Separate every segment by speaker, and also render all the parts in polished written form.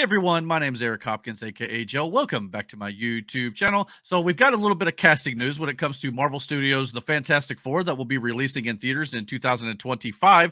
Speaker 1: everyone, my name is Eric Hopkins, aka Joe. Welcome back to my YouTube channel. So we've got a little bit of casting news when it comes to Marvel Studios' The Fantastic Four that will be releasing in theaters in 2025.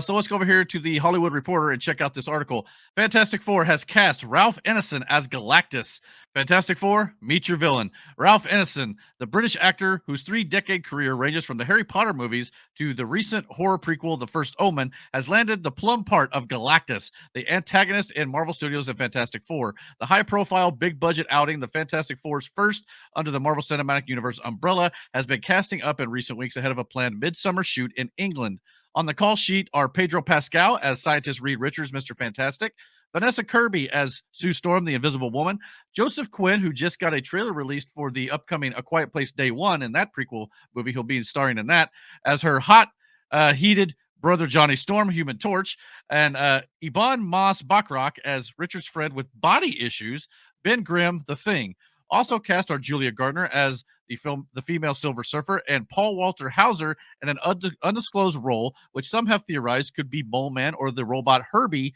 Speaker 1: So let's go over here to the Hollywood Reporter and check out this article. Fantastic Four has cast Ralph Ineson as Galactus. Fantastic Four, meet your villain. Ralph Ineson, the British actor whose three-decade career ranges from the Harry Potter movies to the recent horror prequel The First Omen, has landed the plum part of Galactus, the antagonist in Marvel Studios and Fantastic Four. The high-profile, big-budget outing, the Fantastic Four's first under the Marvel Cinematic Universe umbrella, has been casting up in recent weeks ahead of a planned midsummer shoot in England. On the call sheet are Pedro Pascal as scientist Reed Richards, Mr. Fantastic, Vanessa Kirby as Sue Storm, the Invisible Woman, Joseph Quinn, who just got a trailer released for the upcoming A Quiet Place Day One, in that prequel movie, he'll be starring in that, as her hot, heated brother Johnny Storm, Human Torch, and Ibn Mas Bakrak as Richard's friend with body issues, Ben Grimm, The Thing. Also cast are Julia Gardner as the female Silver Surfer, and Paul Walter Hauser in an undisclosed role, which some have theorized could be Mole Man or the robot Herbie.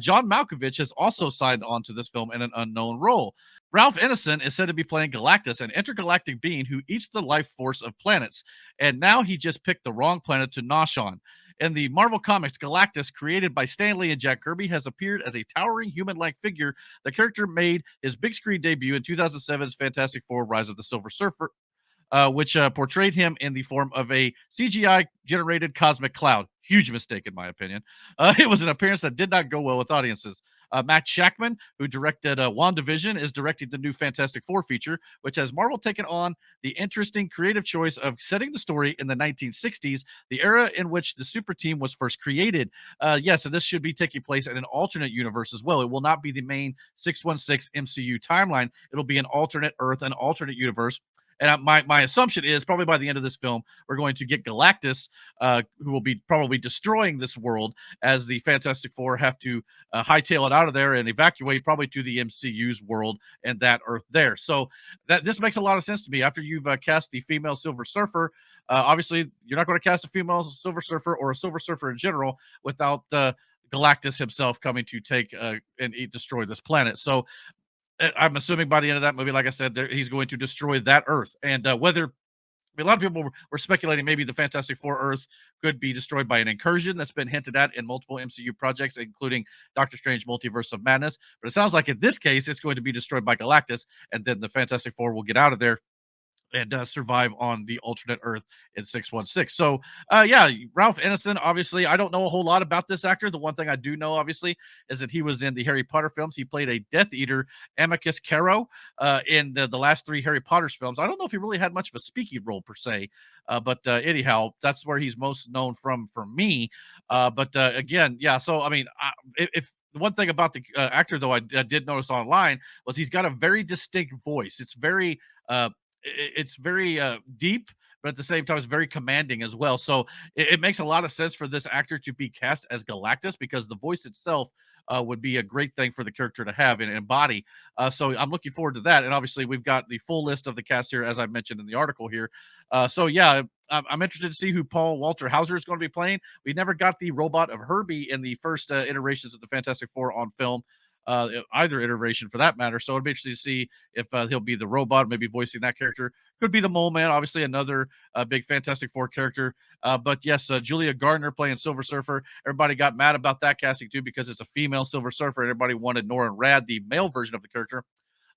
Speaker 1: John Malkovich has also signed on to this film in an unknown role. Ralph Ineson is said to be playing Galactus, an intergalactic being who eats the life force of planets, and now he just picked the wrong planet to nosh on. In the Marvel Comics, Galactus, created by Stan Lee and Jack Kirby, has appeared as a towering human-like figure. The character made his big screen debut in 2007's Fantastic Four: Rise of the Silver Surfer, which portrayed him in the form of a CGI-generated cosmic cloud. Huge mistake, in my opinion. It was an appearance that did not go well with audiences. Matt Shackman, who directed WandaVision, is directing the new Fantastic Four feature, which has Marvel taken on the interesting creative choice of setting the story in the 1960s, the era in which the super team was first created. So this should be taking place in an alternate universe as well. It will not be the main 616 MCU timeline. It'll be an alternate Earth, an alternate universe. And my assumption is probably by the end of this film, we're going to get Galactus, who will be probably destroying this world as the Fantastic Four have to hightail it out of there and evacuate probably to the MCU's world and that Earth there. So this makes a lot of sense to me. After you've cast the female Silver Surfer, obviously you're not going to cast a female Silver Surfer or a Silver Surfer in general without Galactus himself coming to take and destroy this planet. So I'm assuming by the end of that movie, like I said, he's going to destroy that Earth. And whether a lot of people were speculating maybe the Fantastic Four Earth could be destroyed by an incursion that's been hinted at in multiple MCU projects, including Doctor Strange Multiverse of Madness. But it sounds like in this case, it's going to be destroyed by Galactus, and then the Fantastic Four will get out of there and survive on the alternate Earth in 616. So, Ralph Ineson, obviously, I don't know a whole lot about this actor. The one thing I do know, obviously, is that he was in the Harry Potter films. He played a Death Eater, Amicus Caro, in the last three Harry Potter's films. I don't know if he really had much of a speaking role, per se, but anyhow, that's where he's most known from for me. Again, yeah, so, I mean, if the one thing about the actor, though, I did notice online was he's got a very distinct voice. It's very deep, but at the same time, it's very commanding as well. So it makes a lot of sense for this actor to be cast as Galactus because the voice itself would be a great thing for the character to have and embody. So I'm looking forward to that. And obviously, we've got the full list of the cast here, as I mentioned in the article here. I'm interested to see who Paul Walter Hauser is going to be playing. We never got the robot of Herbie in the first iterations of the Fantastic Four on film. Either iteration for that matter. So it'd be interesting to see if he'll be the robot, maybe voicing that character. Could be the Mole Man, obviously another big Fantastic Four character. But yes, Julia Gardner playing Silver Surfer. Everybody got mad about that casting too because it's a female Silver Surfer. And everybody wanted Nora Rad, the male version of the character.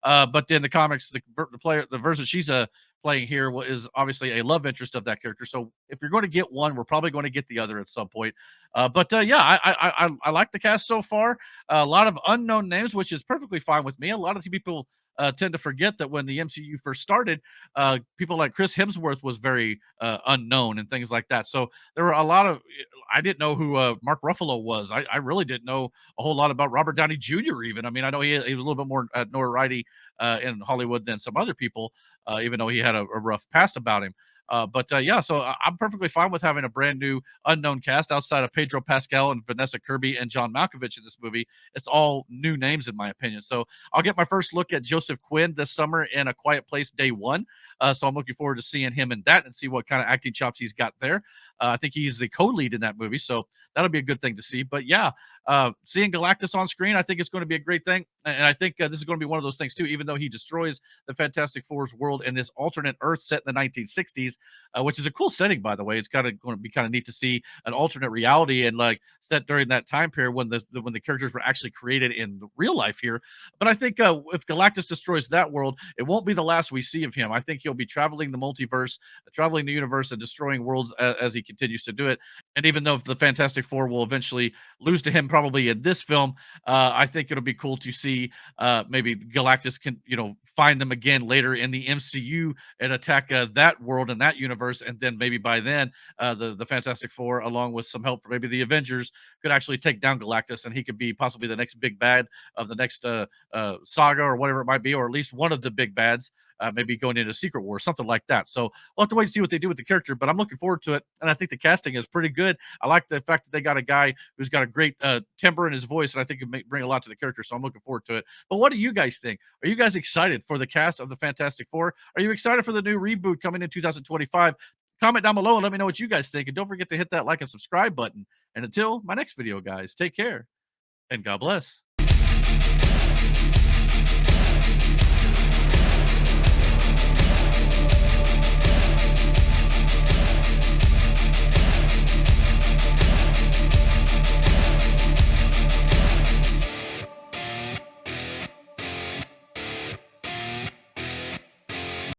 Speaker 1: But in the comics, the version she's playing here is obviously a love interest of that character. So if you're going to get one, we're probably going to get the other at some point. I like the cast so far. A lot of unknown names, which is perfectly fine with me. A lot of people tend to forget that when the MCU first started, people like Chris Hemsworth was very unknown and things like that. So there were a lot of, I didn't know who Mark Ruffalo was. I really didn't know a whole lot about Robert Downey Jr. even. I mean, I know he was a little bit more notoriety in Hollywood than some other people, even though he had a rough past about him. So I'm perfectly fine with having a brand new unknown cast outside of Pedro Pascal and Vanessa Kirby and John Malkovich in this movie. It's all new names in my opinion. So I'll get my first look at Joseph Quinn this summer in A Quiet Place Day One. So I'm looking forward to seeing him in that and see what kind of acting chops he's got there. I think he's the co-lead in that movie, so that'll be a good thing to see. But yeah, seeing Galactus on screen, I think it's going to be a great thing, and I think this is going to be one of those things too. Even though he destroys the Fantastic Four's world in this alternate Earth set in the 1960s, which is a cool setting, by the way. It's kind of going to be kind of neat to see an alternate reality and like set during that time period when when the characters were actually created in real life here. But I think if Galactus destroys that world, it won't be the last we see of him. I think he'll be traveling the multiverse, traveling the universe, and destroying worlds as he continues to do it. And even though the Fantastic Four will eventually lose to him probably in this film, I think it'll be cool to see maybe Galactus can, find them again later in the MCU and attack that world and that universe. And then maybe by then, the Fantastic Four, along with some help from maybe the Avengers, could actually take down Galactus, and he could be possibly the next big bad of the next saga or whatever it might be, or at least one of the big bads. Maybe going into Secret War, something like that. So we'll have to wait and see what they do with the character, but I'm looking forward to it. And I think the casting is pretty good. I like the fact that they got a guy who's got a great timbre in his voice, and I think it may bring a lot to the character. So I'm looking forward to it. But what do you guys think? Are you guys excited for the cast of the Fantastic Four? Are you excited for the new reboot coming in 2025? Comment down below and let me know what you guys think. And don't forget to hit that like and subscribe button. And until my next video, guys, take care and God bless.